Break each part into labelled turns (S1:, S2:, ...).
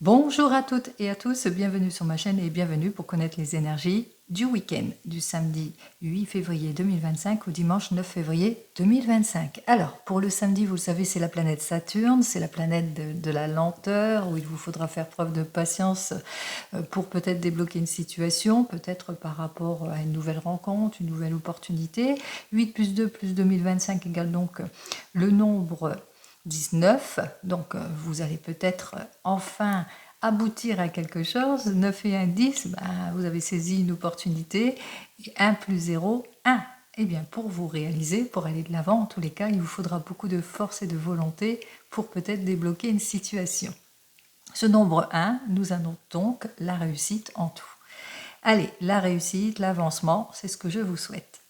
S1: Bonjour à toutes et à tous, bienvenue sur ma chaîne et bienvenue pour connaître les énergies du week-end du samedi 8 février 2025 au dimanche 9 février 2025. Alors, pour le samedi, vous le savez, c'est la planète Saturne, c'est la planète de la lenteur, où il vous faudra faire preuve de patience pour peut-être débloquer une situation, peut-être par rapport à une nouvelle rencontre, une nouvelle opportunité. 8 plus 2 plus 2025 égale donc le nombre 19, donc vous allez peut-être enfin aboutir à quelque chose. 9 et 1, 10, vous avez saisi une opportunité. Et 1 plus 0, 1. Eh bien, pour vous réaliser, pour aller de l'avant, en tous les cas, il vous faudra beaucoup de force et de volonté pour peut-être débloquer une situation. Ce nombre 1 nous annonce donc la réussite en tout. Allez, la réussite, l'avancement, c'est ce que je vous souhaite.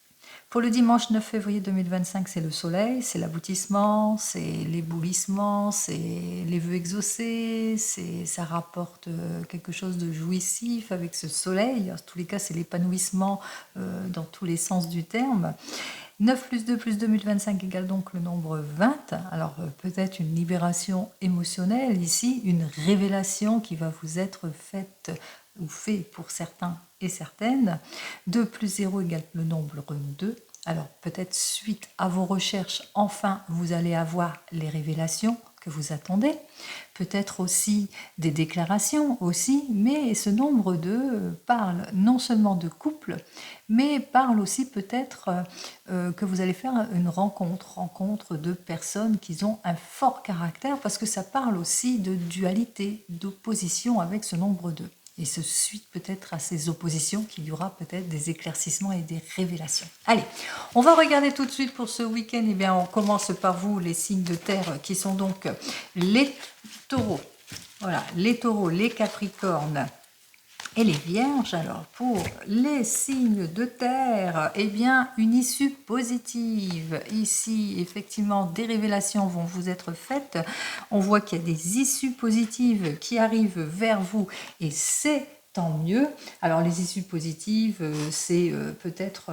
S1: Pour le dimanche 9 février 2025, c'est le soleil, c'est l'aboutissement, c'est l'éblouissement, c'est les vœux exaucés, ça rapporte quelque chose de jouissif avec ce soleil. En tous les cas, c'est l'épanouissement dans tous les sens du terme. 9 plus 2 plus 2025 égale donc le nombre 20. Alors peut-être une libération émotionnelle ici, une révélation qui va vous être faite ou fait pour certains et certaines. 2 plus 0 égale le nombre 2. Alors peut-être suite à vos recherches, enfin vous allez avoir les révélations que vous attendez, peut-être aussi des déclarations aussi, mais ce nombre 2 parle non seulement de couple, mais parle aussi peut-être que vous allez faire une rencontre de personnes qui ont un fort caractère, parce que ça parle aussi de dualité, d'opposition avec ce nombre 2. Et ce suite peut-être à ces oppositions qu'il y aura peut-être des éclaircissements et des révélations. Allez, on va regarder tout de suite pour ce week-end. Eh bien, on commence par vous, les signes de terre, qui sont donc les taureaux. Voilà, les taureaux, les capricornes et les vierges. Alors, pour les signes de terre, eh bien, une issue positive. Ici, effectivement, des révélations vont vous être faites. On voit qu'il y a des issues positives qui arrivent vers vous et c'est tant mieux. Alors les issues positives, c'est peut-être,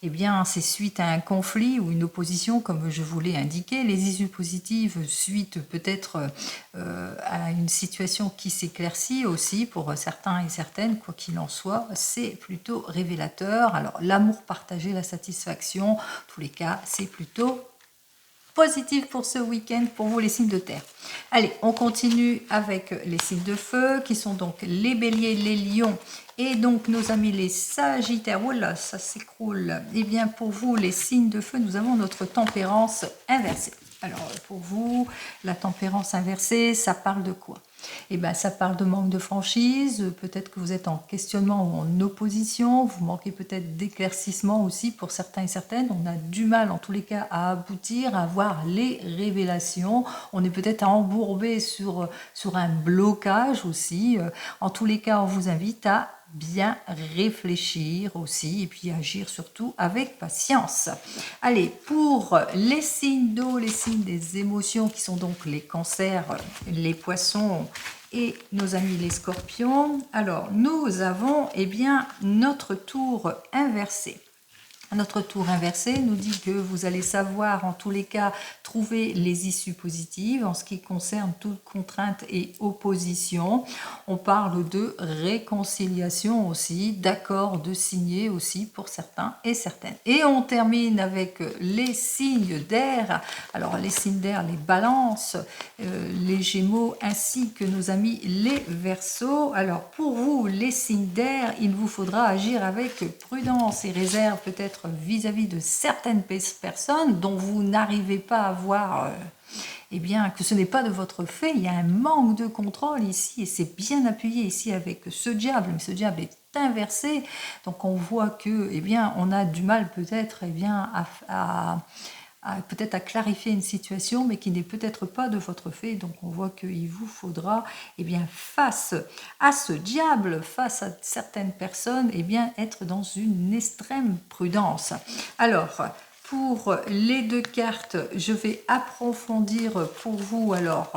S1: eh bien, c'est suite à un conflit ou une opposition, comme je vous l'ai indiqué. Les issues positives, suite peut-être à une situation qui s'éclaircit aussi pour certains et certaines, quoi qu'il en soit, c'est plutôt révélateur. Alors l'amour partagé, la satisfaction, en tous les cas, c'est plutôt positif pour ce week-end pour vous les signes de terre. Allez, on continue avec les signes de feu qui sont donc les béliers, les lions et donc nos amis les sagittaires. Voilà, ça s'écroule. Eh bien pour vous les signes de feu, nous avons notre tempérance inversée. Alors pour vous, la tempérance inversée, ça parle de quoi? Eh bien, ça parle de manque de franchise, peut-être que vous êtes en questionnement ou en opposition, vous manquez peut-être d'éclaircissement aussi pour certains et certaines, on a du mal en tous les cas à aboutir, à voir les révélations, on est peut-être embourbé sur un blocage aussi, en tous les cas on vous invite à bien réfléchir aussi et puis agir surtout avec patience. Allez, pour les signes d'eau, les signes des émotions qui sont donc les cancers, les poissons et nos amis les scorpions. Alors, nous avons eh bien notre tour inversé. Notre tour inversé nous dit que vous allez savoir en tous les cas trouver les issues positives en ce qui concerne toute contrainte et opposition. On parle de réconciliation aussi, d'accord de signer aussi pour certains et certaines. Et on termine avec les signes d'air. Alors les signes d'air, les balances, les gémeaux ainsi que nos amis les verseaux. Alors pour vous les signes d'air, il vous faudra agir avec prudence et réserve peut-être vis-à-vis de certaines personnes dont vous n'arrivez pas à voir eh bien, que ce n'est pas de votre fait, il y a un manque de contrôle ici, et c'est bien appuyé ici avec ce diable, mais ce diable est inversé, donc on voit que, eh bien, on a du mal peut-être, eh bien, peut-être à clarifier une situation, mais qui n'est peut-être pas de votre fait. Donc on voit qu'il vous faudra, eh bien, face à ce diable, face à certaines personnes, eh bien, être dans une extrême prudence. Alors, pour les deux cartes, je vais approfondir pour vous. Alors,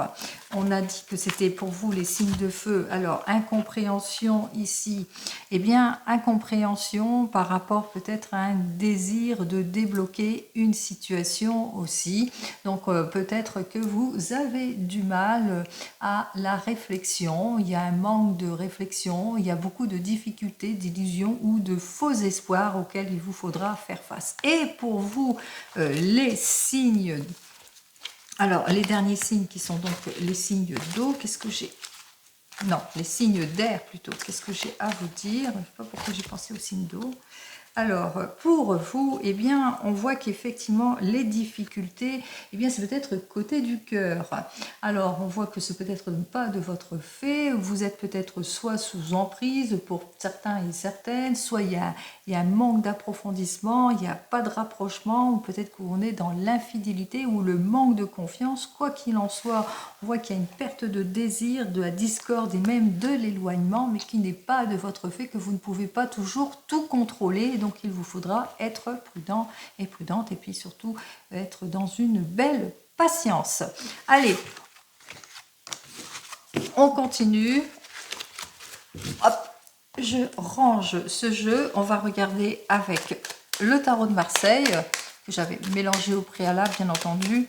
S1: on a dit que c'était pour vous les signes de feu. Alors, incompréhension ici, eh bien, incompréhension par rapport peut-être à un désir de débloquer une situation aussi. Donc, peut-être que vous avez du mal à la réflexion, il y a un manque de réflexion, il y a beaucoup de difficultés, d'illusions ou de faux espoirs auxquels il vous faudra faire face. Et pour vous, les signes, alors les derniers signes qui sont donc les signes d'eau, qu'est-ce que j'ai? Non, les signes d'air plutôt, qu'est-ce que j'ai à vous dire? Je ne sais pas pourquoi j'ai pensé aux signes d'eau. Alors, pour vous, eh bien, on voit qu'effectivement, les difficultés, eh bien, c'est peut-être côté du cœur. Alors, on voit que c'est peut-être pas de votre fait, vous êtes peut-être soit sous emprise pour certains et certaines, soit il y a un manque d'approfondissement, il n'y a pas de rapprochement, ou peut-être qu'on est dans l'infidélité ou le manque de confiance. Quoi qu'il en soit, on voit qu'il y a une perte de désir, de la discorde et même de l'éloignement, mais qui n'est pas de votre fait, que vous ne pouvez pas toujours tout contrôler. Donc il vous faudra être prudent et prudente et puis surtout être dans une belle patience. Allez, on continue. Hop, je range ce jeu. On va regarder avec le tarot de Marseille, que j'avais mélangé au préalable, bien entendu.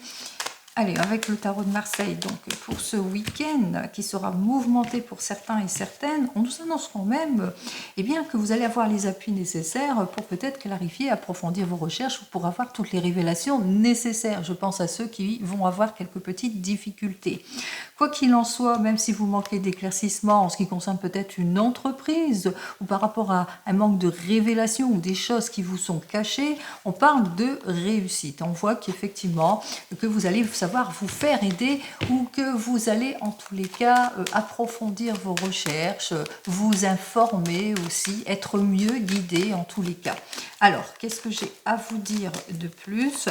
S1: Allez, avec le tarot de Marseille, donc pour ce week-end qui sera mouvementé pour certains et certaines, on nous annonce quand même eh bien, que vous allez avoir les appuis nécessaires pour peut-être clarifier, approfondir vos recherches ou pour avoir toutes les révélations nécessaires. Je pense à ceux qui vont avoir quelques petites difficultés. Quoi qu'il en soit, même si vous manquez d'éclaircissement en ce qui concerne peut-être une entreprise ou par rapport à un manque de révélation ou des choses qui vous sont cachées, on parle de réussite. On voit qu'effectivement, que vous allez savoir vous faire aider ou que vous allez en tous les cas approfondir vos recherches, vous informer aussi, être mieux guidé en tous les cas. Alors, qu'est-ce que j'ai à vous dire de plus?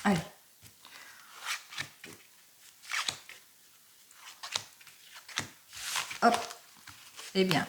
S1: Allez. Hop. Eh bien,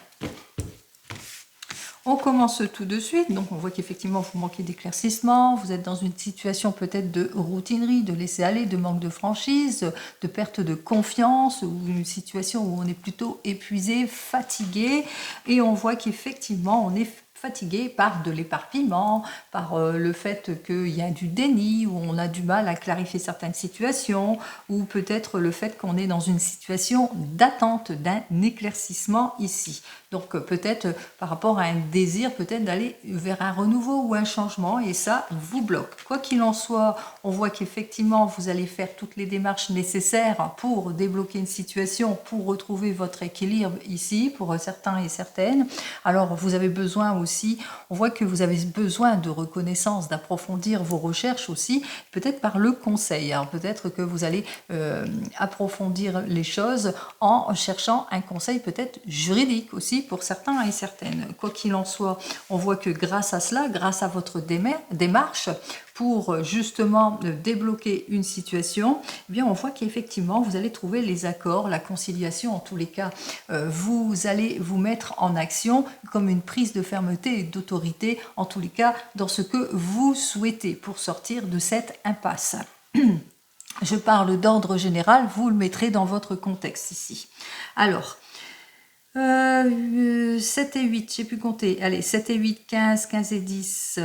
S1: on commence tout de suite. Donc, on voit qu'effectivement, vous manquez d'éclaircissement. Vous êtes dans une situation peut-être de routinerie, de laisser aller, de manque de franchise, de perte de confiance ou une situation où on est plutôt épuisé, fatigué. Et on voit qu'effectivement, on est fatigué par de l'éparpillement, par le fait qu'il y a du déni, où on a du mal à clarifier certaines situations, ou peut-être le fait qu'on est dans une situation d'attente d'un éclaircissement ici. Donc peut-être par rapport à un désir peut-être d'aller vers un renouveau ou un changement, et ça vous bloque. Quoi qu'il en soit, on voit qu'effectivement vous allez faire toutes les démarches nécessaires pour débloquer une situation, pour retrouver votre équilibre ici, pour certains et certaines. Alors vous avez besoin aussi, on voit que vous avez besoin de reconnaissance, d'approfondir vos recherches aussi, peut-être par le conseil. Alors peut-être que vous allez approfondir les choses en cherchant un conseil peut-être juridique aussi pour certains et certaines. Quoi qu'il en soit, on voit que grâce à cela, grâce à votre démarche, pour justement débloquer une situation, eh bien on voit qu'effectivement vous allez trouver les accords, la conciliation en tous les cas. Vous allez vous mettre en action comme une prise de fermeté et d'autorité en tous les cas dans ce que vous souhaitez pour sortir de cette impasse. Je parle d'ordre général, vous le mettrez dans votre contexte ici. Alors, 7 et 8, j'ai pu compter. Allez, 7 et 8, 15, 15 et 10,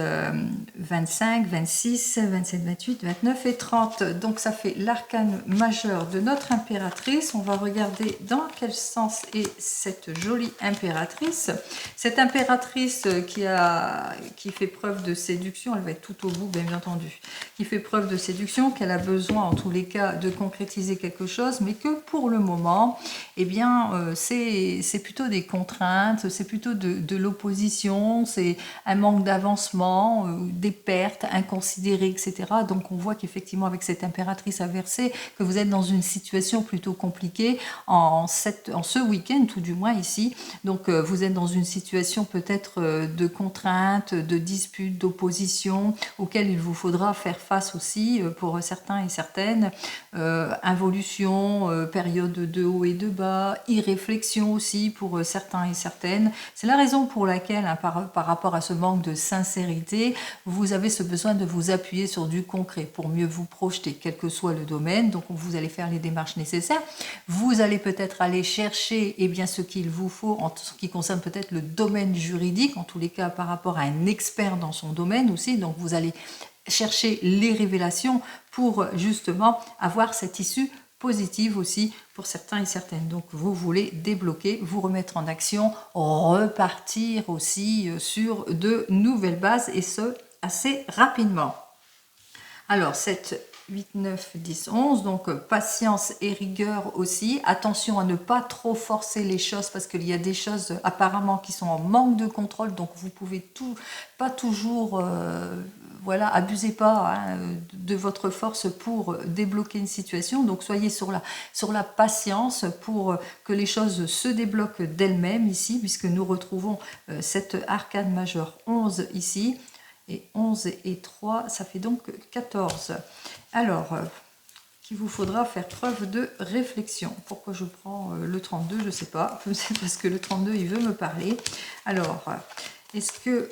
S1: 25, 26, 27, 28, 29 et 30. Donc ça fait l'arcane majeur de notre impératrice. On va regarder dans quel sens est cette jolie impératrice. Cette impératrice qui fait preuve de séduction, elle va être tout au bout bien entendu, qui fait preuve de séduction, qu'elle a besoin en tous les cas de concrétiser quelque chose, mais que pour le moment, eh bien, c'est plutôt des contraintes, c'est plutôt de l'opposition, c'est un manque d'avancement, des pertes inconsidérées, etc. Donc on voit qu'effectivement avec cette impératrice inversée, que vous êtes dans une situation plutôt compliquée en ce week-end, tout du moins ici. Donc vous êtes dans une situation peut-être de contraintes, de disputes, d'opposition, auxquelles il vous faudra faire face aussi pour certains et certaines. Involution, période de haut et de bas, irréflexion aussi, aussi pour certains et certaines. C'est la raison pour laquelle, hein, par rapport à ce manque de sincérité, vous avez ce besoin de vous appuyer sur du concret pour mieux vous projeter, quel que soit le domaine. Donc vous allez faire les démarches nécessaires. Vous allez peut-être aller chercher bien, ce qu'il vous faut en ce qui concerne peut-être le domaine juridique, en tous les cas par rapport à un expert dans son domaine aussi. Donc vous allez chercher les révélations pour justement avoir cette issue positive aussi pour certains et certaines. Donc vous voulez débloquer, vous remettre en action, repartir aussi sur de nouvelles bases et ce assez rapidement. Alors cette 8, 9, 10, 11, donc patience et rigueur aussi. Attention à ne pas trop forcer les choses parce qu'il y a des choses apparemment qui sont en manque de contrôle, donc vous pouvez pas toujours, voilà, abusez pas hein, de votre force pour débloquer une situation. Donc soyez sur la patience pour que les choses se débloquent d'elles-mêmes ici, puisque nous retrouvons cette arcane majeure 11 ici. Et 11 et 3, ça fait donc 14. Alors, qu'il vous faudra faire preuve de réflexion. Pourquoi je prends le 32, je ne sais pas. C'est parce que le 32, il veut me parler. Alors, est-ce que...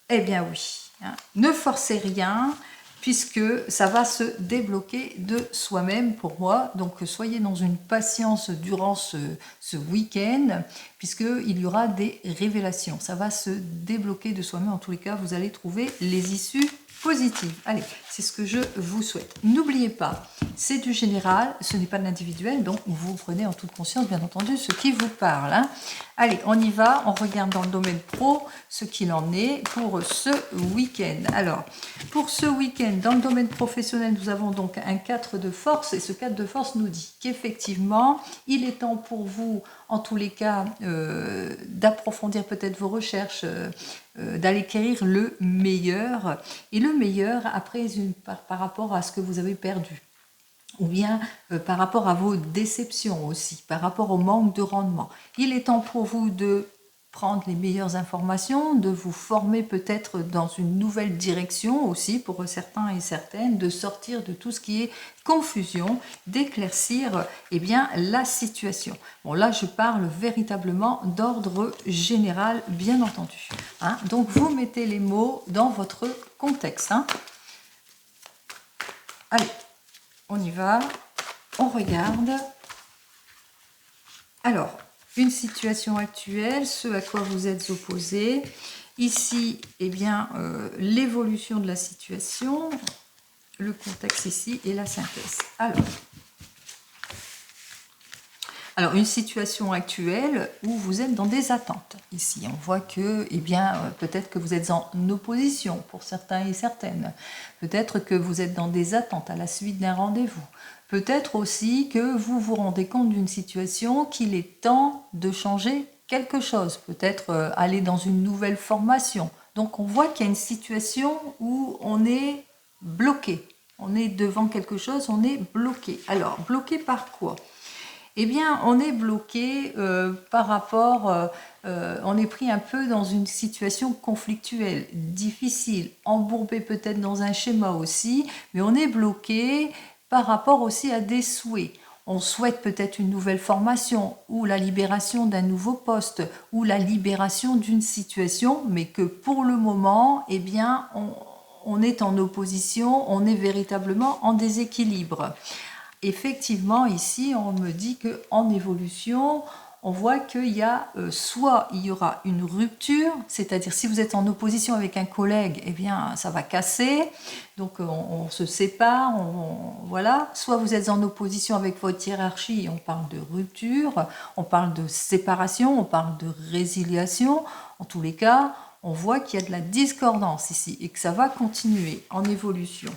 S1: Eh bien oui. Hein, ne forcez rien, puisque ça va se débloquer de soi-même pour moi. Donc, soyez dans une patience durant ce week-end, puisqu'il y aura des révélations. Ça va se débloquer de soi-même. En tous les cas, vous allez trouver les issues positives. Allez, c'est ce que je vous souhaite. N'oubliez pas, c'est du général, ce n'est pas de l'individuel, donc vous prenez en toute conscience, bien entendu, ce qui vous parle. Hein. Allez, on y va, on regarde dans le domaine pro ce qu'il en est pour ce week-end. Alors, pour ce week-end, dans le domaine professionnel, nous avons donc un 4 de force, et ce 4 de force nous dit qu'effectivement, il est temps pour vous, en tous les cas, d'approfondir peut-être vos recherches, d'aller acquérir le meilleur, et le meilleur après par rapport à ce que vous avez perdu, ou bien par rapport à vos déceptions aussi, par rapport au manque de rendement. Il est temps pour vous de prendre les meilleures informations, de vous former peut-être dans une nouvelle direction aussi pour certains et certaines, de sortir de tout ce qui est confusion, d'éclaircir bien la situation. Bon là je parle véritablement d'ordre général bien entendu. Hein. Donc vous mettez les mots dans votre contexte. Hein. Allez, on y va, on regarde. Alors, une situation actuelle, ce à quoi vous êtes opposé. Ici, eh bien, l'évolution de la situation, le contexte ici et la synthèse. Alors, une situation actuelle où vous êtes dans des attentes. Ici, on voit que, eh bien, peut-être que vous êtes en opposition pour certains et certaines. Peut-être que vous êtes dans des attentes à la suite d'un rendez-vous. Peut-être aussi que vous vous rendez compte d'une situation qu'il est temps de changer quelque chose. Peut-être aller dans une nouvelle formation. Donc, on voit qu'il y a une situation où on est bloqué. On est devant quelque chose, on est bloqué. Alors, bloqué par quoi ? Eh bien, on est bloqué par rapport, on est pris un peu dans une situation conflictuelle, difficile, embourbé peut-être dans un schéma aussi, mais on est bloqué par rapport aussi à des souhaits. On souhaite peut-être une nouvelle formation ou la libération d'un nouveau poste ou la libération d'une situation, mais que pour le moment, eh bien, on est en opposition, on est véritablement en déséquilibre. Effectivement, ici, on me dit qu'en évolution, on voit qu'il y a soit il y aura une rupture, c'est-à-dire si vous êtes en opposition avec un collègue, eh bien, ça va casser, donc on se sépare, voilà. Soit vous êtes en opposition avec votre hiérarchie, on parle de rupture, on parle de séparation, on parle de résiliation. En tous les cas, on voit qu'il y a de la discordance ici et que ça va continuer en évolution.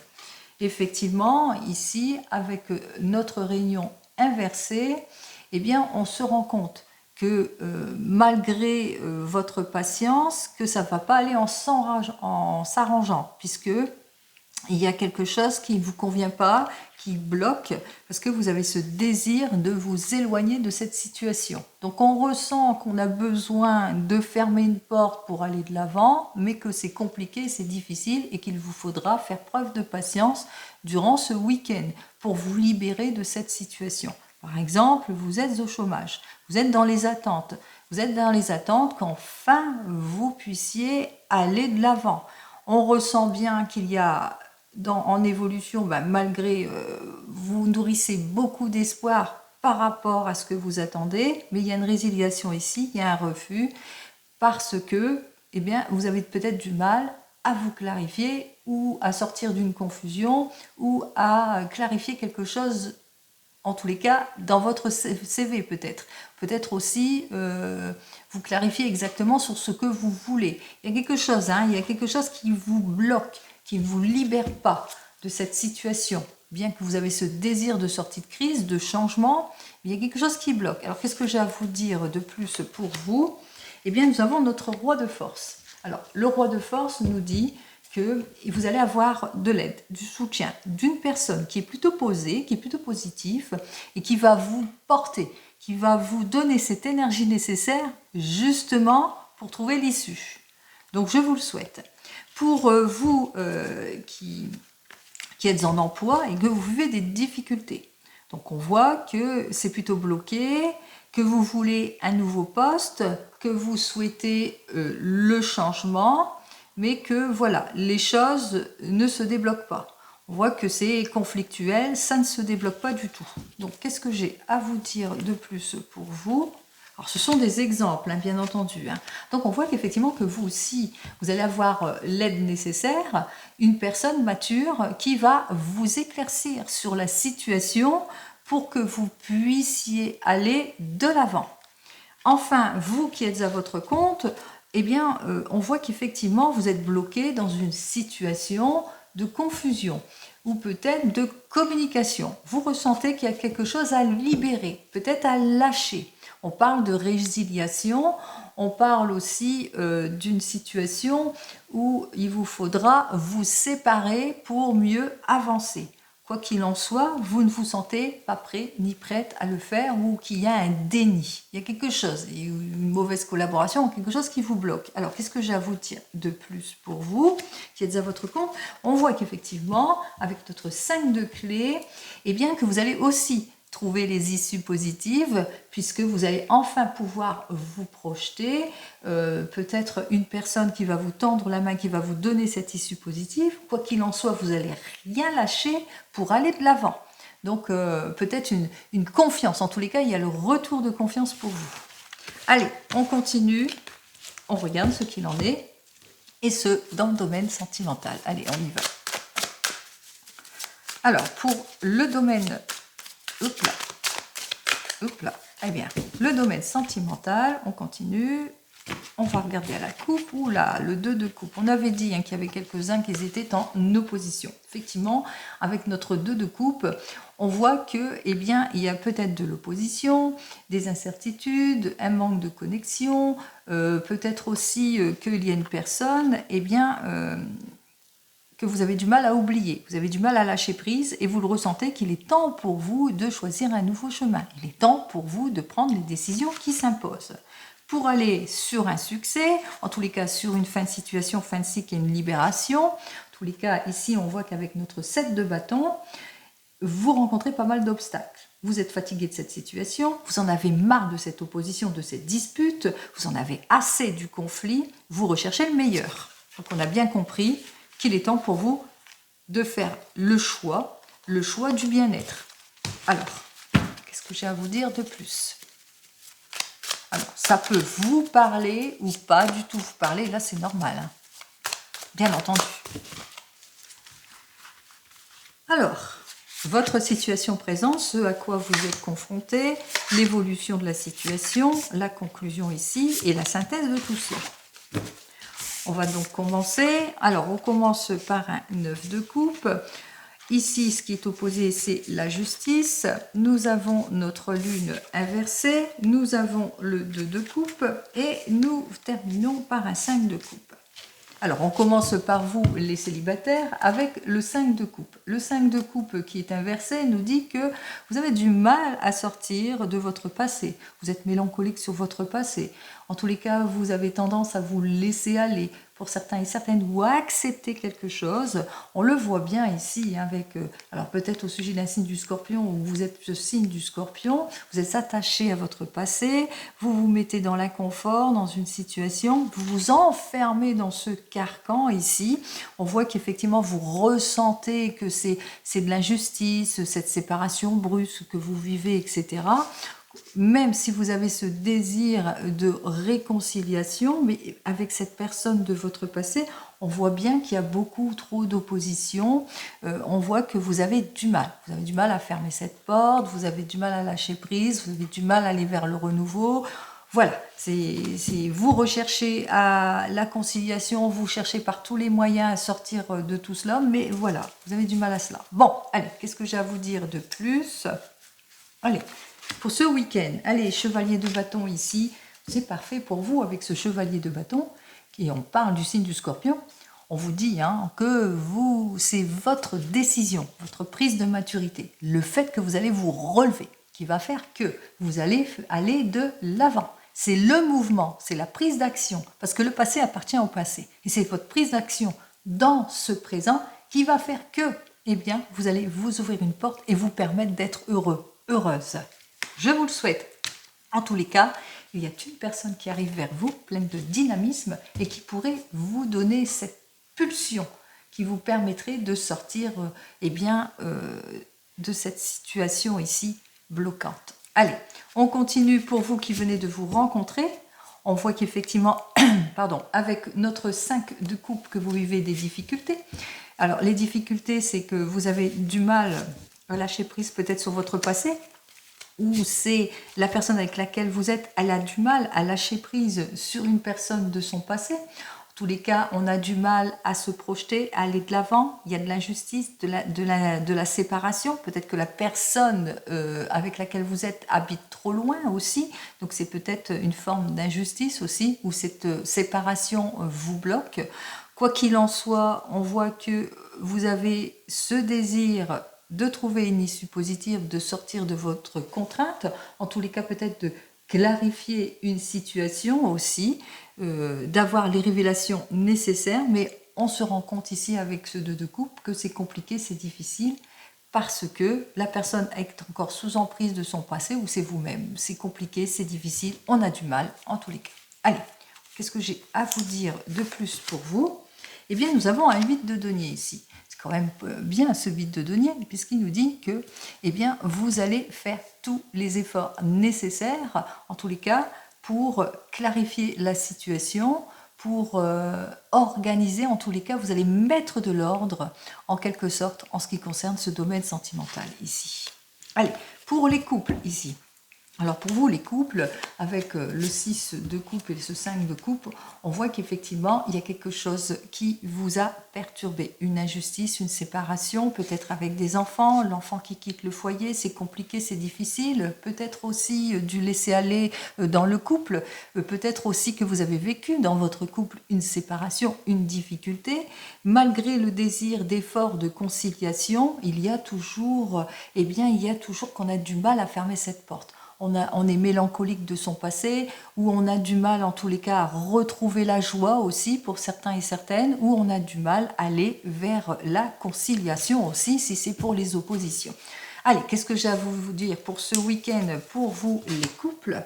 S1: Effectivement, ici, avec notre réunion inversée, eh bien, on se rend compte que malgré votre patience, que ça ne va pas aller en s'arrangeant, puisque il y a quelque chose qui ne vous convient pas, qui bloque, parce que vous avez ce désir de vous éloigner de cette situation. Donc on ressent qu'on a besoin de fermer une porte pour aller de l'avant, mais que c'est compliqué, c'est difficile et qu'il vous faudra faire preuve de patience durant ce week-end pour vous libérer de cette situation. Par exemple, vous êtes au chômage, vous êtes dans les attentes, Vous êtes dans les attentes qu'enfin vous puissiez aller de l'avant. On ressent bien qu'il y a en évolution, malgré vous nourrissez beaucoup d'espoir par rapport à ce que vous attendez, mais il y a une résiliation ici, il y a un refus, parce que vous avez peut-être du mal à vous clarifier ou à sortir d'une confusion ou à clarifier quelque chose, en tous les cas, dans votre CV peut-être. Peut-être aussi vous clarifier exactement sur ce que vous voulez. Il y a quelque chose, il y a quelque chose qui vous bloque, qui ne vous libère pas de cette situation. Bien que vous avez ce désir de sortie de crise, de changement, il y a quelque chose qui bloque. Alors qu'est-ce que j'ai à vous dire de plus pour vous? Nous avons notre roi de force. Alors, le roi de force nous dit que vous allez avoir de l'aide, du soutien d'une personne qui est plutôt posée, qui est plutôt positive et qui va vous porter, qui va vous donner cette énergie nécessaire justement pour trouver l'issue. Donc, je vous le souhaite. Pour vous qui êtes en emploi et que vous vivez des difficultés, donc on voit que c'est plutôt bloqué, que vous voulez un nouveau poste, que vous souhaitez le changement, mais que voilà, les choses ne se débloquent pas. On voit que c'est conflictuel, ça ne se débloque pas du tout. Donc qu'est-ce que j'ai à vous dire de plus pour vous? Alors ce sont des exemples, bien entendu. Donc on voit qu'effectivement que vous aussi, vous allez avoir l'aide nécessaire, une personne mature qui va vous éclaircir sur la situation pour que vous puissiez aller de l'avant. Enfin, vous qui êtes à votre compte, on voit qu'effectivement, vous êtes bloqué dans une situation de confusion ou peut-être de communication. Vous ressentez qu'il y a quelque chose à libérer, peut-être à lâcher. On parle de résiliation, on parle aussi d'une situation où il vous faudra vous séparer pour mieux avancer. Quoi qu'il en soit, vous ne vous sentez pas prêt ni prête à le faire ou qu'il y a un déni. Il y a quelque chose, une mauvaise collaboration, quelque chose qui vous bloque. Alors, qu'est-ce que j'ai à vous dire de plus pour vous qui êtes à votre compte? On voit qu'effectivement, avec notre 5 de clés, que vous allez aussi trouver les issues positives puisque vous allez enfin pouvoir vous projeter, peut-être une personne qui va vous tendre la main, qui va vous donner cette issue positive. Quoi qu'il en soit, vous n'allez rien lâcher pour aller de l'avant. Donc peut-être une confiance. En tous les cas, il y a le retour de confiance pour vous. Allez, on continue. On regarde ce qu'il en est. Et ce, dans le domaine sentimental. Allez, on y va. Alors, pour le domaine... Hop là. Le domaine sentimental, on continue. On va regarder à la coupe. Oula, le 2 de coupe. On avait dit qu'il y avait quelques-uns qui étaient en opposition. Effectivement, avec notre 2 de coupe, on voit que, il y a peut-être de l'opposition, des incertitudes, un manque de connexion, peut-être aussi qu'il y a une personne, que vous avez du mal à oublier, vous avez du mal à lâcher prise et vous le ressentez qu'il est temps pour vous de choisir un nouveau chemin. Il est temps pour vous de prendre les décisions qui s'imposent. Pour aller sur un succès, en tous les cas sur une fin de situation, fin de cycle et une libération, en tous les cas ici on voit qu'avec notre 7 de bâton, vous rencontrez pas mal d'obstacles. Vous êtes fatigué de cette situation, vous en avez marre de cette opposition, de cette dispute, vous en avez assez du conflit, vous recherchez le meilleur. Donc on a bien compris qu'il est temps pour vous de faire le choix du bien-être. Alors, qu'est-ce que j'ai à vous dire de plus? Alors, ça peut vous parler ou pas du tout vous parler, là c'est normal, bien entendu. Alors, votre situation présente, ce à quoi vous êtes confronté, l'évolution de la situation, la conclusion ici et la synthèse de tout cela. On va donc commencer. Alors, on commence par un 9 de coupe. Ici, ce qui est opposé, c'est la justice. Nous avons notre lune inversée. Nous avons le 2 de coupe. Et nous terminons par un 5 de coupe. Alors, on commence par vous, les célibataires, avec le 5 de coupe. Le 5 de coupe qui est inversé nous dit que vous avez du mal à sortir de votre passé. Vous êtes mélancolique sur votre passé. En tous les cas, vous avez tendance à vous laisser aller. pour certains et certaines, ou accepter quelque chose. On le voit bien ici, avec, alors peut-être au sujet d'un signe du Scorpion, où vous êtes ce signe du Scorpion, vous êtes attaché à votre passé, vous vous mettez dans l'inconfort, dans une situation, vous vous enfermez dans ce carcan ici. On voit qu'effectivement, vous ressentez que c'est de l'injustice, cette séparation brusque que vous vivez, etc. Même si vous avez ce désir de réconciliation, mais avec cette personne de votre passé, on voit bien qu'il y a beaucoup trop d'opposition. On voit que vous avez du mal. Vous avez du mal à fermer cette porte, vous avez du mal à lâcher prise, vous avez du mal à aller vers le renouveau. Voilà, vous recherchez à la conciliation, vous cherchez par tous les moyens à sortir de tout cela, mais voilà, vous avez du mal à cela. Bon, allez, qu'est-ce que j'ai à vous dire de plus? Allez, pour ce week-end, allez, chevalier de bâton ici, c'est parfait pour vous avec ce chevalier de bâton, et on parle du signe du Scorpion. On vous dit que c'est votre décision, votre prise de maturité, le fait que vous allez vous relever, qui va faire que vous allez aller de l'avant. C'est le mouvement, c'est la prise d'action, parce que le passé appartient au passé. Et c'est votre prise d'action dans ce présent qui va faire que, eh bien, vous allez vous ouvrir une porte et vous permettre d'être heureux, heureuse. Je vous le souhaite. En tous les cas, il y a une personne qui arrive vers vous, pleine de dynamisme, et qui pourrait vous donner cette pulsion qui vous permettrait de sortir de cette situation ici bloquante. Allez, on continue pour vous qui venez de vous rencontrer. On voit qu'effectivement, avec notre 5 de coupe que vous vivez des difficultés. Alors, les difficultés, c'est que vous avez du mal à lâcher prise peut-être sur votre passé, ou c'est la personne avec laquelle vous êtes, elle a du mal à lâcher prise sur une personne de son passé. En tous les cas, on a du mal à se projeter, à aller de l'avant. Il y a de l'injustice, de la séparation. Peut-être que la personne avec laquelle vous êtes habite trop loin aussi. Donc c'est peut-être une forme d'injustice aussi, où cette séparation vous bloque. Quoi qu'il en soit, on voit que vous avez ce désir de trouver une issue positive, de sortir de votre contrainte, en tous les cas peut-être de clarifier une situation aussi, d'avoir les révélations nécessaires, mais on se rend compte ici avec ce 2 de coupe que c'est compliqué, c'est difficile, parce que la personne est encore sous emprise de son passé, ou c'est vous-même. C'est compliqué, c'est difficile, on a du mal en tous les cas. Allez, qu'est-ce que j'ai à vous dire de plus pour vous? Eh bien, nous avons un 8 de denier ici. C'est quand même bien ce 8 de denier, puisqu'il nous dit que vous allez faire tous les efforts nécessaires, en tous les cas, pour clarifier la situation, pour organiser, en tous les cas, vous allez mettre de l'ordre, en quelque sorte, en ce qui concerne ce domaine sentimental ici. Allez, pour les couples ici. Alors pour vous, les couples, avec le 6 de coupe et ce 5 de coupe, on voit qu'effectivement, il y a quelque chose qui vous a perturbé. Une injustice, une séparation, peut-être avec des enfants, l'enfant qui quitte le foyer, c'est compliqué, c'est difficile. Peut-être aussi du laisser-aller dans le couple. Peut-être aussi que vous avez vécu dans votre couple une séparation, une difficulté. Malgré le désir d'effort, de conciliation, il y a toujours qu'on a du mal à fermer cette porte. On est mélancolique de son passé, ou on a du mal en tous les cas à retrouver la joie aussi pour certains et certaines, ou on a du mal à aller vers la conciliation aussi si c'est pour les oppositions. Allez, qu'est-ce que j'ai à vous dire pour ce week-end pour vous les couples?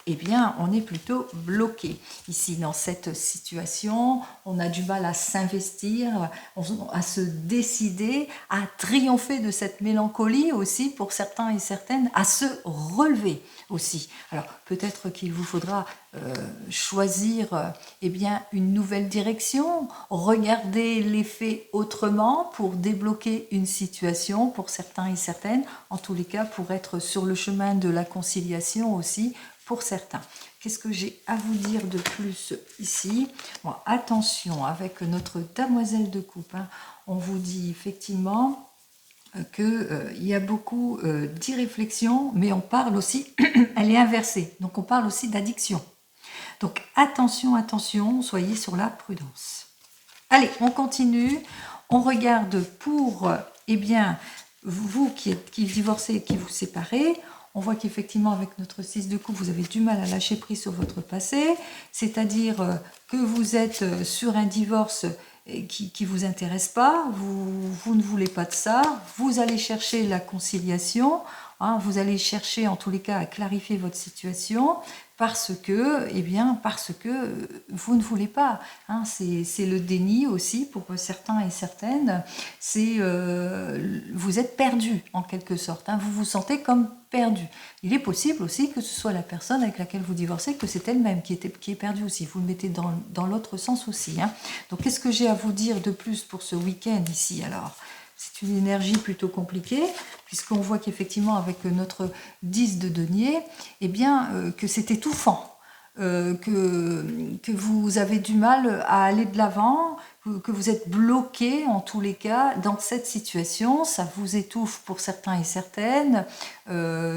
S1: Eh bien, on est plutôt bloqué ici dans cette situation. On a du mal à s'investir, à se décider, à triompher de cette mélancolie aussi pour certains et certaines, à se relever aussi. Alors, peut-être qu'il vous faudra choisir une nouvelle direction, regarder les faits autrement pour débloquer une situation pour certains et certaines, en tous les cas pour être sur le chemin de la conciliation aussi pour certains. Qu'est-ce que j'ai à vous dire de plus ici? Bon, attention, avec notre demoiselle de coupe, on vous dit effectivement qu'il y a beaucoup d'irréflexion, mais on parle aussi, elle est inversée, donc on parle aussi d'addiction. Donc attention, attention, soyez sur la prudence. Allez, on continue, on regarde pour, vous qui divorcez et qui vous séparez, On voit qu'effectivement, avec notre 6 de coupe, vous avez du mal à lâcher prise sur votre passé, c'est-à-dire que vous êtes sur un divorce qui ne vous intéresse pas, vous ne voulez pas de ça, vous allez chercher la conciliation, hein, vous allez chercher en tous les cas à clarifier votre situation, parce que vous ne voulez pas. Hein, c'est le déni aussi pour certains et certaines. Vous êtes perdu en quelque sorte. Hein, vous vous sentez comme perdu. Il est possible aussi que ce soit la personne avec laquelle vous divorcez, que c'est elle-même qui est perdue aussi. Vous le mettez dans l'autre sens aussi. Hein. Donc qu'est-ce que j'ai à vous dire de plus pour ce week-end ici alors ? C'est une énergie plutôt compliquée, puisqu'on voit qu'effectivement, avec notre 10 de denier, eh bien, que c'est étouffant, que vous avez du mal à aller de l'avant, que vous êtes bloqué en tous les cas dans cette situation, ça vous étouffe pour certains et certaines,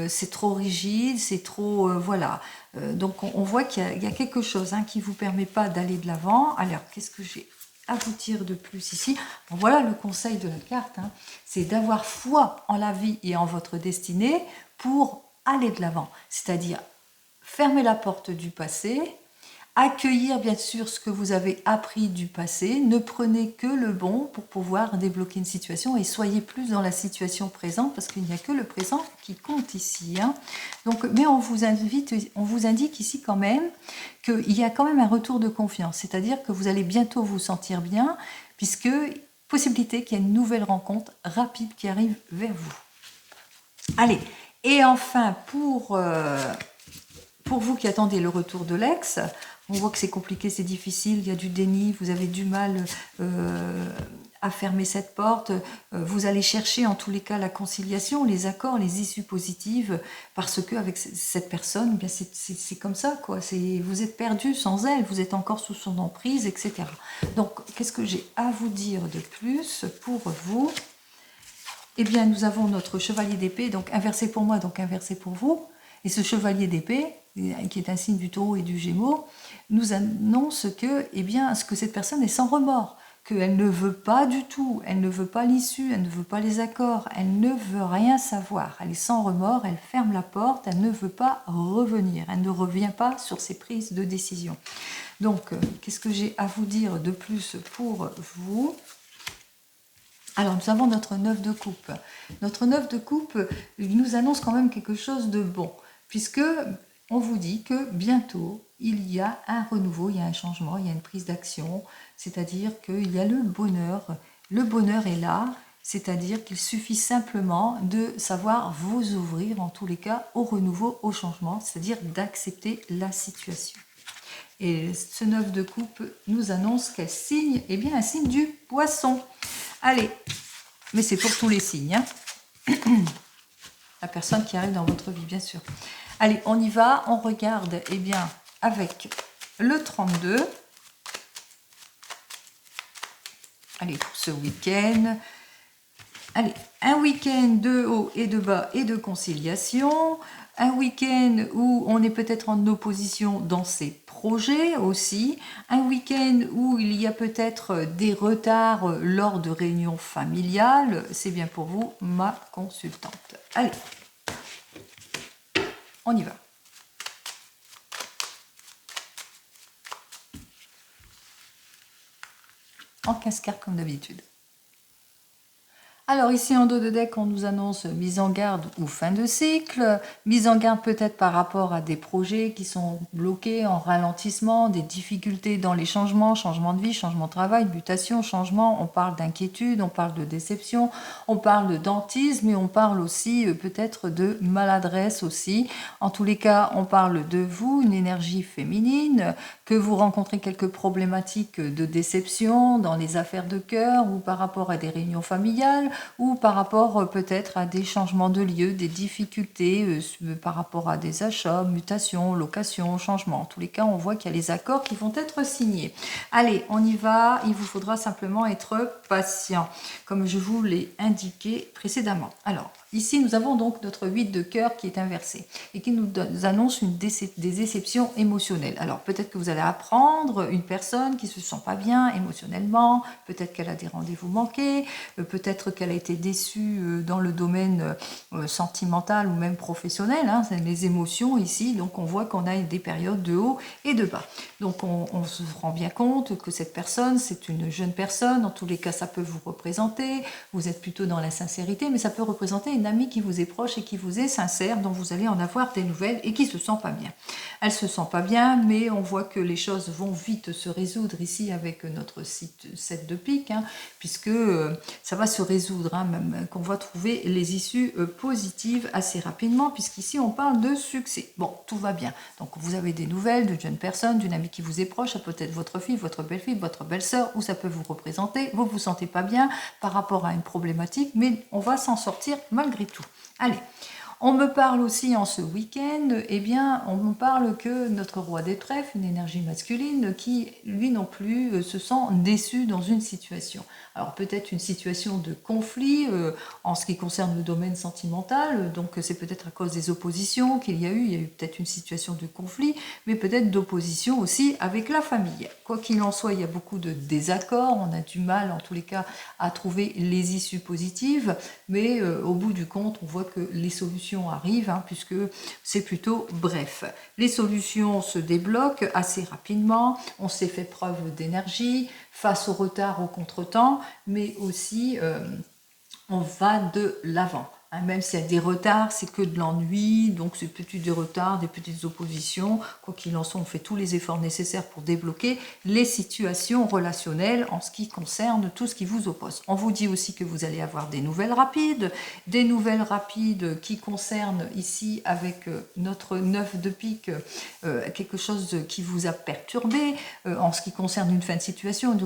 S1: c'est trop rigide, c'est trop... voilà. Donc on voit qu'il y a quelque chose qui ne vous permet pas d'aller de l'avant. Alors, qu'est-ce que j'ai à vous dire de plus ici? Bon, voilà le conseil de la carte, c'est d'avoir foi en la vie et en votre destinée pour aller de l'avant, c'est-à-dire fermer la porte du passé, accueillir bien sûr ce que vous avez appris du passé, ne prenez que le bon pour pouvoir débloquer une situation et soyez plus dans la situation présente parce qu'il n'y a que le présent qui compte ici. Donc, mais on vous indique ici quand même qu'il y a quand même un retour de confiance, c'est-à-dire que vous allez bientôt vous sentir bien puisque possibilité qu'il y ait une nouvelle rencontre rapide qui arrive vers vous. Allez, et enfin pour vous qui attendez le retour de l'ex, on voit que c'est compliqué, c'est difficile, il y a du déni, vous avez du mal à fermer cette porte, vous allez chercher en tous les cas la conciliation, les accords, les issues positives, parce que avec cette personne, bien c'est comme ça, quoi. Vous êtes perdu sans elle, vous êtes encore sous son emprise, etc. Donc, qu'est-ce que j'ai à vous dire de plus pour vous? Eh bien, nous avons notre chevalier d'épée, donc inversé pour moi, donc inversé pour vous. Et ce chevalier d'épée, qui est un signe du taureau et du gémeaux, nous annonce que, que cette personne est sans remords, qu'elle ne veut pas du tout, elle ne veut pas l'issue, elle ne veut pas les accords, elle ne veut rien savoir. Elle est sans remords, elle ferme la porte, elle ne veut pas revenir, elle ne revient pas sur ses prises de décision. Donc, qu'est-ce que j'ai à vous dire de plus pour vous ? Alors, nous avons notre 9 de coupe. Notre 9 de coupe nous annonce quand même quelque chose de bon, puisque on vous dit que bientôt, il y a un renouveau, il y a un changement, il y a une prise d'action, c'est-à-dire qu'il y a le bonheur. Le bonheur est là, c'est-à-dire qu'il suffit simplement de savoir vous ouvrir, en tous les cas, au renouveau, au changement, c'est-à-dire d'accepter la situation. Et ce 9 de coupe nous annonce quel signe? Eh bien, un signe du poisson. Allez, mais c'est pour tous les signes. La personne qui arrive dans votre vie, bien sûr. Allez, on y va. On regarde, avec le 32. Allez, pour ce week-end. Allez, un week-end de haut et de bas et de conciliation. Un week-end où on est peut-être en opposition dans ses projets aussi. Un week-end où il y a peut-être des retards lors de réunions familiales. C'est bien pour vous, ma consultante. Allez, on y va. En 15 cartes comme d'habitude. Alors ici en dos de deck, on nous annonce mise en garde ou fin de cycle, mise en garde peut-être par rapport à des projets qui sont bloqués en ralentissement, des difficultés dans les changements, changement de vie, changement de travail, mutation, changement, on parle d'inquiétude, on parle de déception, on parle de dentisme et on parle aussi peut-être de maladresse aussi. En tous les cas, on parle de vous, une énergie féminine, que vous rencontrez quelques problématiques de déception dans les affaires de cœur ou par rapport à des réunions familiales, ou par rapport peut-être à des changements de lieu, des difficultés par rapport à des achats, mutations, locations, changements. En tous les cas, on voit qu'il y a les accords qui vont être signés. Allez, on y va. Il vous faudra simplement être patient, comme je vous l'ai indiqué précédemment. Alors, Ici, nous avons donc notre 8 de cœur qui est inversé et qui nous annonce des déceptions émotionnelles. Alors, peut-être que vous allez apprendre une personne qui ne se sent pas bien émotionnellement, peut-être qu'elle a des rendez-vous manqués, peut-être qu'elle a été déçue dans le domaine sentimental ou même professionnel. Hein, c'est les émotions ici, donc on voit qu'on a des périodes de haut et de bas. Donc, on se rend bien compte que cette personne, c'est une jeune personne. En tous les cas, ça peut vous représenter. Vous êtes plutôt dans la sincérité, mais ça peut représenter une amie qui vous est proche et qui vous est sincère, dont vous allez en avoir des nouvelles et qui se sent pas bien. Elle se sent pas bien, mais on voit que les choses vont vite se résoudre ici avec notre 7 de pique, hein, puisque ça va se résoudre, hein, même qu'on va trouver les issues positives assez rapidement, puisqu'ici on parle de succès. Bon, tout va bien. Donc vous avez des nouvelles d'une jeune personne, d'une amie qui vous est proche, ça peut être votre fille, votre belle-sœur, ou ça peut vous représenter. Vous vous sentez pas bien par rapport à une problématique, mais on va s'en sortir malgré tout. Allez, on me parle aussi en ce week-end, eh bien, on me parle que notre roi des trèfles, une énergie masculine, qui, lui non plus, se sent déçu dans une situation. Alors peut-être une situation de conflit en ce qui concerne le domaine sentimental, donc c'est peut-être à cause des oppositions qu'il y a eu peut-être une situation de conflit, mais peut-être d'opposition aussi avec la famille. Quoi qu'il en soit, il y a beaucoup de désaccords, on a du mal en tous les cas à trouver les issues positives, mais au bout du compte, on voit que les solutions arrivent, hein, puisque c'est plutôt bref. Les solutions se débloquent assez rapidement, on s'est fait preuve d'énergie, face au retard, au contretemps, mais aussi on va de l'avant. Même s'il y a des retards, c'est que de l'ennui, donc c'est des retards, des petites oppositions. Quoi qu'il en soit, on fait tous les efforts nécessaires pour débloquer les situations relationnelles en ce qui concerne tout ce qui vous oppose. On vous dit aussi que vous allez avoir des nouvelles rapides qui concernent ici avec notre 9 de pique, quelque chose qui vous a perturbé en ce qui concerne une fin de situation, une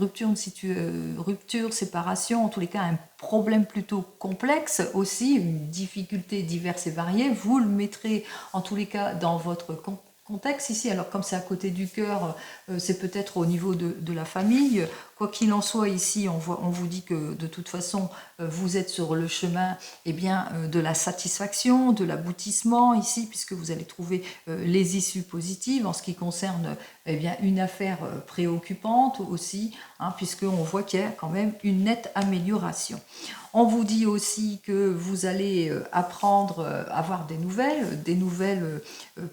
S1: rupture, séparation, en tous les cas un problème plutôt complexe aussi, une difficulté diverse et variée, vous le mettrez en tous les cas dans votre contexte ici. Alors comme c'est à côté du cœur, c'est peut-être au niveau de la famille. Quoi qu'il en soit, ici, on vous dit que de toute façon, vous êtes sur le chemin de la satisfaction, de l'aboutissement ici, puisque vous allez trouver les issues positives en ce qui concerne une affaire préoccupante aussi, hein, puisqu'on voit qu'il y a quand même une nette amélioration. On vous dit aussi que vous allez apprendre à avoir des nouvelles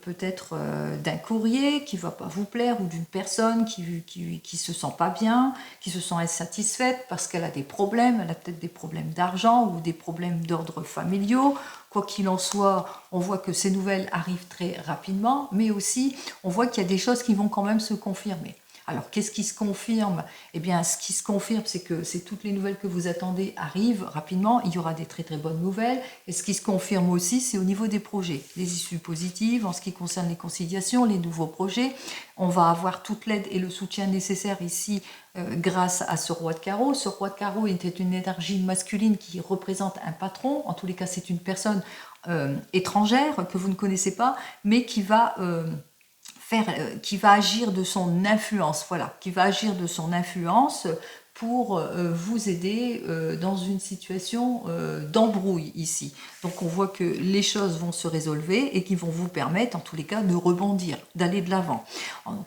S1: peut-être d'un courrier qui ne va pas vous plaire ou d'une personne qui se sent pas bien, qui se sent insatisfaite parce qu'elle a des problèmes, elle a peut-être des problèmes d'argent ou des problèmes d'ordre familiaux. Quoi qu'il en soit, on voit que ces nouvelles arrivent très rapidement, mais aussi on voit qu'il y a des choses qui vont quand même se confirmer. Alors, qu'est-ce qui se confirme? Eh bien, ce qui se confirme, c'est que toutes les nouvelles que vous attendez arrivent rapidement. Il y aura des très très bonnes nouvelles. Et ce qui se confirme aussi, c'est au niveau des projets. Les issues positives, en ce qui concerne les conciliations, les nouveaux projets. On va avoir toute l'aide et le soutien nécessaire ici grâce à ce roi de carreau. Ce roi de carreau était une énergie masculine qui représente un patron. En tous les cas, c'est une personne étrangère que vous ne connaissez pas, mais qui va agir de son influence, voilà, qui va agir de son influence pour vous aider dans une situation d'embrouille ici. Donc on voit que les choses vont se résolver et qui vont vous permettre en tous les cas de rebondir, d'aller de l'avant.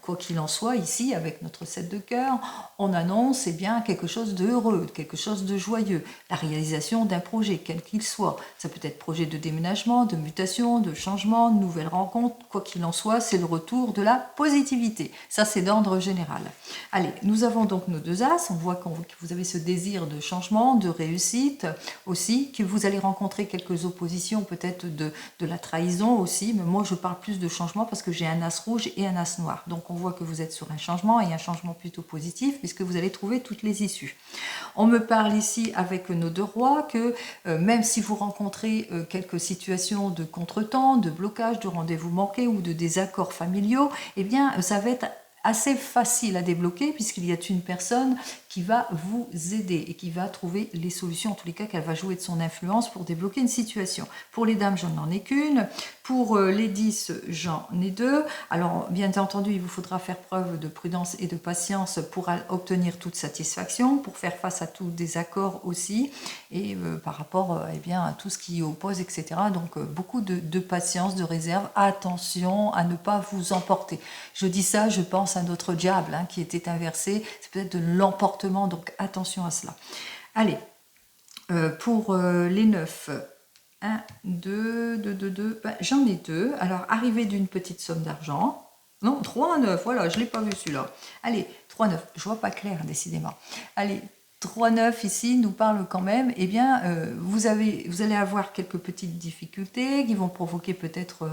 S1: Quoi qu'il en soit, ici avec notre 7 de cœur, on annonce quelque chose de heureux, quelque chose de joyeux, la réalisation d'un projet, quel qu'il soit. Ça peut être projet de déménagement, de mutation, de changement, de nouvelles rencontres, quoi qu'il en soit, c'est le retour de la positivité. Ça c'est d'ordre général. Allez, nous avons donc nos deux as, on voit que vous avez ce désir de changement, de réussite aussi, que vous allez rencontrer quelques oppositions, peut-être de la trahison aussi, mais moi je parle plus de changement parce que j'ai un as rouge et un as noir. Donc on voit que vous êtes sur un changement et un changement plutôt positif puisque vous allez trouver toutes les issues. On me parle ici avec nos deux rois que même si vous rencontrez quelques situations de contretemps, de blocage, de rendez-vous manqués ou de désaccords familiaux, eh bien ça va être assez facile à débloquer puisqu'il y a une personne qui va vous aider et qui va trouver les solutions, en tous les cas qu'elle va jouer de son influence pour débloquer une situation. Pour les dames, je n'en ai qu'une. Pour les 10, j'en ai 2. Alors, bien entendu, il vous faudra faire preuve de prudence et de patience pour obtenir toute satisfaction, pour faire face à tout désaccord aussi, et par rapport eh bien, à tout ce qui oppose, etc. Donc, beaucoup de patience, de réserve. Attention à ne pas vous emporter. Je dis ça, je pense à notre diable hein, qui était inversé. C'est peut-être de l'emportement, donc attention à cela. Allez, pour les 9... 1, 2, 2, 2, 2, ben, j'en ai 2. Alors, arrivé d'une petite somme d'argent. Non, 3, 9, voilà, je ne l'ai pas vu celui-là. Allez, 3, 9, je ne vois pas clair, décidément. Allez, 3, 9 ici nous parle quand même, eh bien, vous allez avoir quelques petites difficultés qui vont provoquer peut-être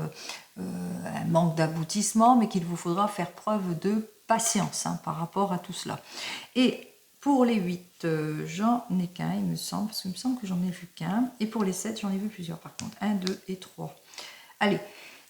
S1: un manque d'aboutissement, mais qu'il vous faudra faire preuve de patience hein, par rapport à tout cela. Et pour les 8, j'en ai qu'un, il me semble, parce qu'il me semble que j'en ai vu qu'un. Et pour les 7, j'en ai vu plusieurs par contre. 1, 2 et 3. Allez,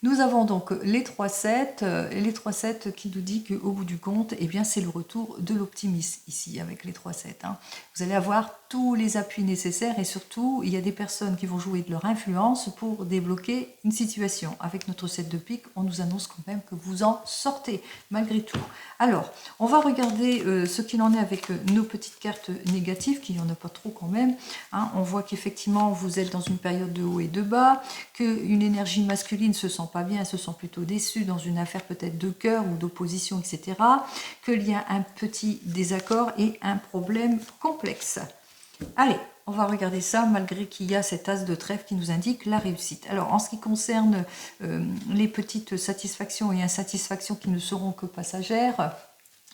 S1: nous avons donc les 3-7, et les 3-7 qui nous dit qu'au bout du compte, eh bien, c'est le retour de l'optimisme ici avec les 3-7. Hein. Vous allez avoir tous les appuis nécessaires et surtout, il y a des personnes qui vont jouer de leur influence pour débloquer une situation. Avec notre 7 de pique, on nous annonce quand même que vous en sortez, malgré tout. Alors, on va regarder ce qu'il en est avec nos petites cartes négatives, qu'il n'y en a pas trop quand même. Hein. On voit qu'effectivement, vous êtes dans une période de haut et de bas, qu'une énergie masculine se sent pas bien, elle se sent plutôt déçue dans une affaire peut-être de cœur ou d'opposition, etc. Qu'il y a un petit désaccord et un problème complexe. Allez, on va regarder ça malgré qu'il y a cet as de trèfle qui nous indique la réussite. Alors, en ce qui concerne les petites satisfactions et insatisfactions qui ne seront que passagères,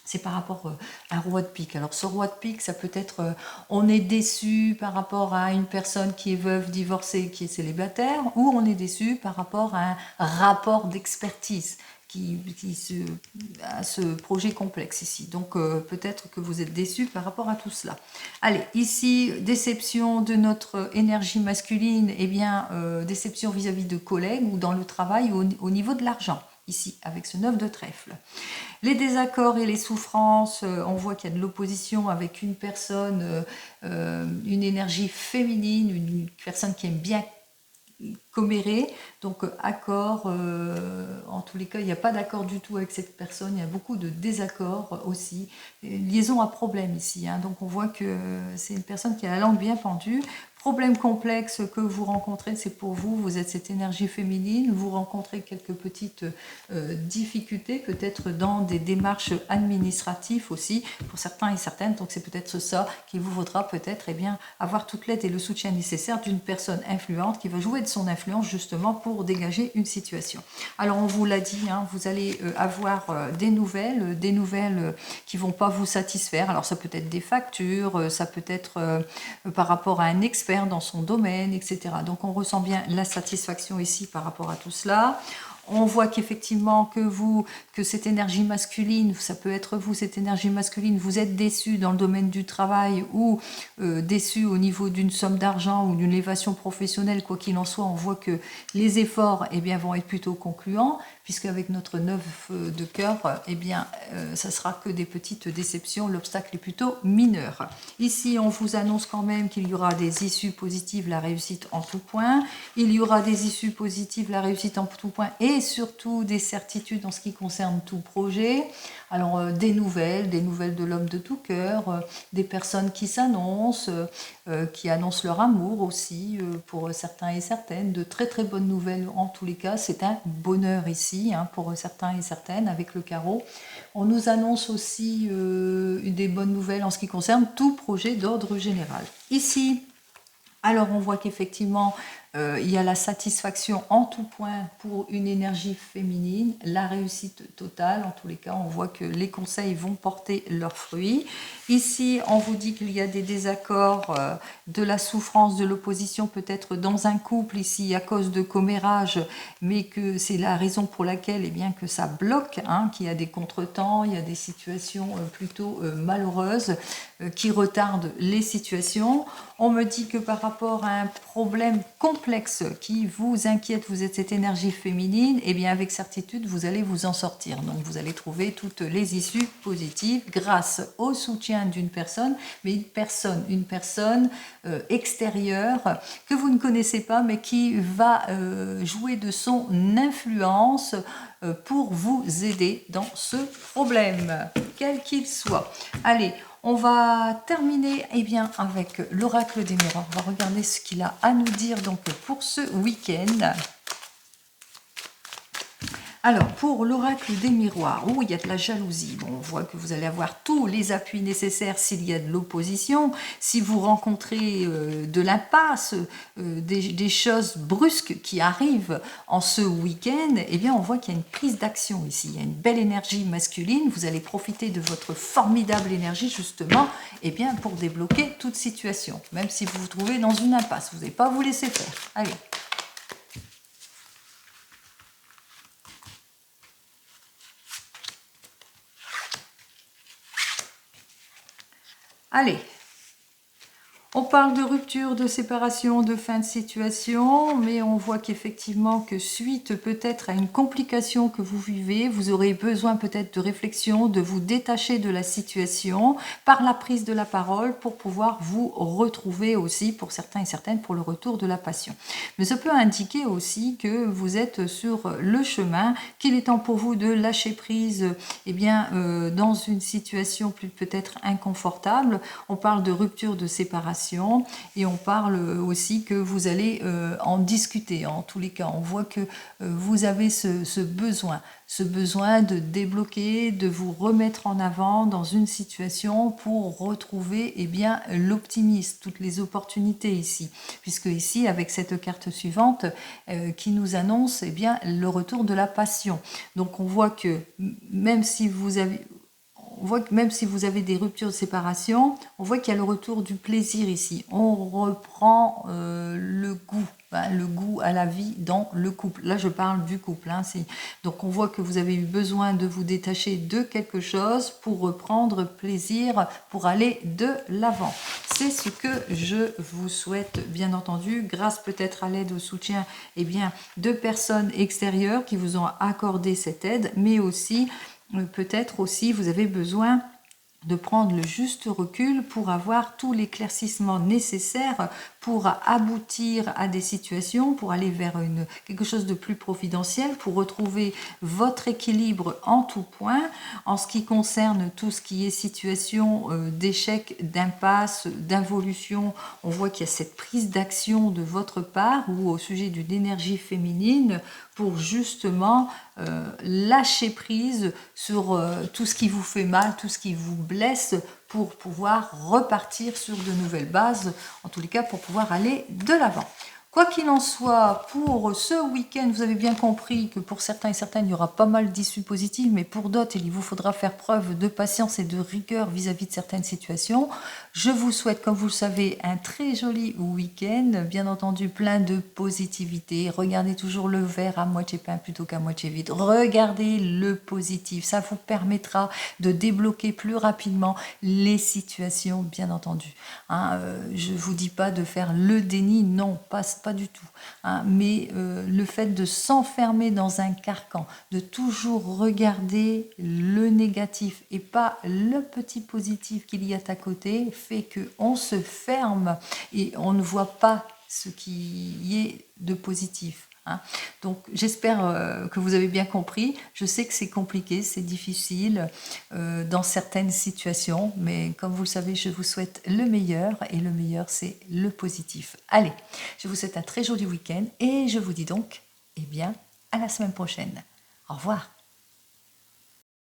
S1: c'est par rapport à un roi de pique. Alors, ce roi de pique, ça peut être on est déçu par rapport à une personne qui est veuve, divorcée, qui est célibataire, ou on est déçu par rapport à un rapport d'expertise à ce projet complexe ici. Donc, peut-être que vous êtes déçu par rapport à tout cela. Allez, ici, déception de notre énergie masculine, eh bien, déception vis-à-vis de collègues ou dans le travail au niveau de l'argent. Ici, avec ce 9 de trèfle. Les désaccords et les souffrances, on voit qu'il y a de l'opposition avec une personne, une énergie féminine, une personne qui aime bien commérer, donc accord, en tous les cas, il n'y a pas d'accord du tout avec cette personne, il y a beaucoup de désaccords aussi, liaison à problème ici, hein, donc on voit que c'est une personne qui a la langue bien pendue. Problème complexe que vous rencontrez, c'est pour vous, vous êtes cette énergie féminine, vous rencontrez quelques petites difficultés, peut-être dans des démarches administratives aussi, pour certains et certaines, donc c'est peut-être ça qui vous vaudra peut-être eh bien, avoir toute l'aide et le soutien nécessaire d'une personne influente qui va jouer de son influence justement pour dégager une situation. Alors on vous l'a dit, hein, vous allez avoir des nouvelles qui ne vont pas vous satisfaire, alors ça peut être des factures, ça peut être par rapport à un expert dans son domaine, etc. Donc on ressent bien la satisfaction ici par rapport à tout cela. On voit qu'effectivement que cette énergie masculine, ça peut être vous, cette énergie masculine, vous êtes déçu dans le domaine du travail ou déçu au niveau d'une somme d'argent ou d'une élévation professionnelle, quoi qu'il en soit, on voit que les efforts eh bien, vont être plutôt concluants, puisqu'avec notre 9 de cœur, eh bien, ça sera que des petites déceptions, l'obstacle est plutôt mineur. Ici, on vous annonce quand même qu'il y aura des issues positives, la réussite en tout point, il y aura des issues positives, la réussite en tout point, et surtout des certitudes en ce qui concerne tout projet. Alors, des nouvelles de l'homme de tout cœur, des personnes qui s'annoncent, qui annoncent leur amour aussi, pour certains et certaines, de très très bonnes nouvelles en tous les cas, c'est un bonheur ici, hein, pour certains et certaines, avec le carreau. On nous annonce aussi des bonnes nouvelles en ce qui concerne tout projet d'ordre général. Ici, alors on voit qu'effectivement, il y a la satisfaction en tout point pour une énergie féminine, la réussite totale. En tous les cas, on voit que les conseils vont porter leurs fruits. Ici, on vous dit qu'il y a des désaccords, de la souffrance, de l'opposition peut-être dans un couple ici à cause de commérage, mais que c'est la raison pour laquelle eh bien, que ça bloque, hein, qu'il y a des contretemps, il y a des situations plutôt malheureuses qui retardent les situations. On me dit que par rapport à un problème complexe qui vous inquiète, vous êtes cette énergie féminine, et bien avec certitude, vous allez vous en sortir. Donc vous allez trouver toutes les issues positives grâce au soutien d'une personne, mais une personne extérieure que vous ne connaissez pas, mais qui va jouer de son influence pour vous aider dans ce problème, quel qu'il soit. Allez, on va terminer avec l'oracle des miroirs. On va regarder ce qu'il a à nous dire donc pour ce week-end. Alors, pour l'oracle des miroirs, où il y a de la jalousie, bon, on voit que vous allez avoir tous les appuis nécessaires s'il y a de l'opposition. Si vous rencontrez de l'impasse, des choses brusques qui arrivent en ce week-end, eh bien, on voit qu'il y a une prise d'action ici. Il y a une belle énergie masculine. Vous allez profiter de votre formidable énergie, justement, eh bien, pour débloquer toute situation. Même si vous vous trouvez dans une impasse, vous n'allez pas vous laisser faire. Allez. Allez, on parle de rupture, de séparation, de fin de situation, mais on voit qu'effectivement que suite peut-être à une complication que vous vivez, vous aurez besoin peut-être de réflexion, de vous détacher de la situation par la prise de la parole pour pouvoir vous retrouver aussi, pour certains et certaines, pour le retour de la passion. Mais ça peut indiquer aussi que vous êtes sur le chemin, qu'il est temps pour vous de lâcher prise dans une situation peut-être inconfortable. On parle de rupture, de séparation. Et on parle aussi que vous allez en discuter. En tous les cas, on voit que vous avez ce besoin de débloquer, de vous remettre en avant dans une situation pour retrouver l'optimisme, toutes les opportunités ici. Puisque ici, avec cette carte suivante qui nous annonce le retour de la passion. Donc on voit que même si vous avez des ruptures de séparation, on voit qu'il y a le retour du plaisir ici. On reprend le goût à la vie dans le couple. Là, je parle du couple. Donc, on voit que vous avez eu besoin de vous détacher de quelque chose pour reprendre plaisir, pour aller de l'avant. C'est ce que je vous souhaite, bien entendu, grâce peut-être à l'aide, au soutien de personnes extérieures qui vous ont accordé cette aide, mais aussi peut-être aussi vous avez besoin de prendre le juste recul pour avoir tout l'éclaircissement nécessaire pour aboutir à des situations, pour aller vers quelque chose de plus providentiel, pour retrouver votre équilibre en tout point, en ce qui concerne tout ce qui est situation d'échec, d'impasse, d'involution. On voit qu'il y a cette prise d'action de votre part ou au sujet d'une énergie féminine pour justement lâcher prise sur tout ce qui vous fait mal, tout ce qui vous blesse, pour pouvoir repartir sur de nouvelles bases, en tous les cas pour pouvoir aller de l'avant. Quoi qu'il en soit, pour ce week-end, vous avez bien compris que pour certains et certaines, il y aura pas mal d'issues positives, mais pour d'autres, il vous faudra faire preuve de patience et de rigueur vis-à-vis de certaines situations. Je vous souhaite, comme vous le savez, un très joli week-end, bien entendu plein de positivité. Regardez toujours le verre à moitié plein plutôt qu'à moitié vide. Regardez le positif, ça vous permettra de débloquer plus rapidement les situations, bien entendu. Je ne vous dis pas de faire le déni, non, pas du tout. Mais le fait de s'enfermer dans un carcan, de toujours regarder le négatif et pas le petit positif qu'il y a à côté, fait qu'on se ferme et on ne voit pas ce qui est de positif. Donc j'espère que vous avez bien compris. Je sais que c'est compliqué, c'est difficile dans certaines situations, mais comme vous le savez, je vous souhaite le meilleur, et le meilleur c'est le positif. Allez, je vous souhaite un très joli week-end et je vous dis donc à la semaine prochaine. Au revoir.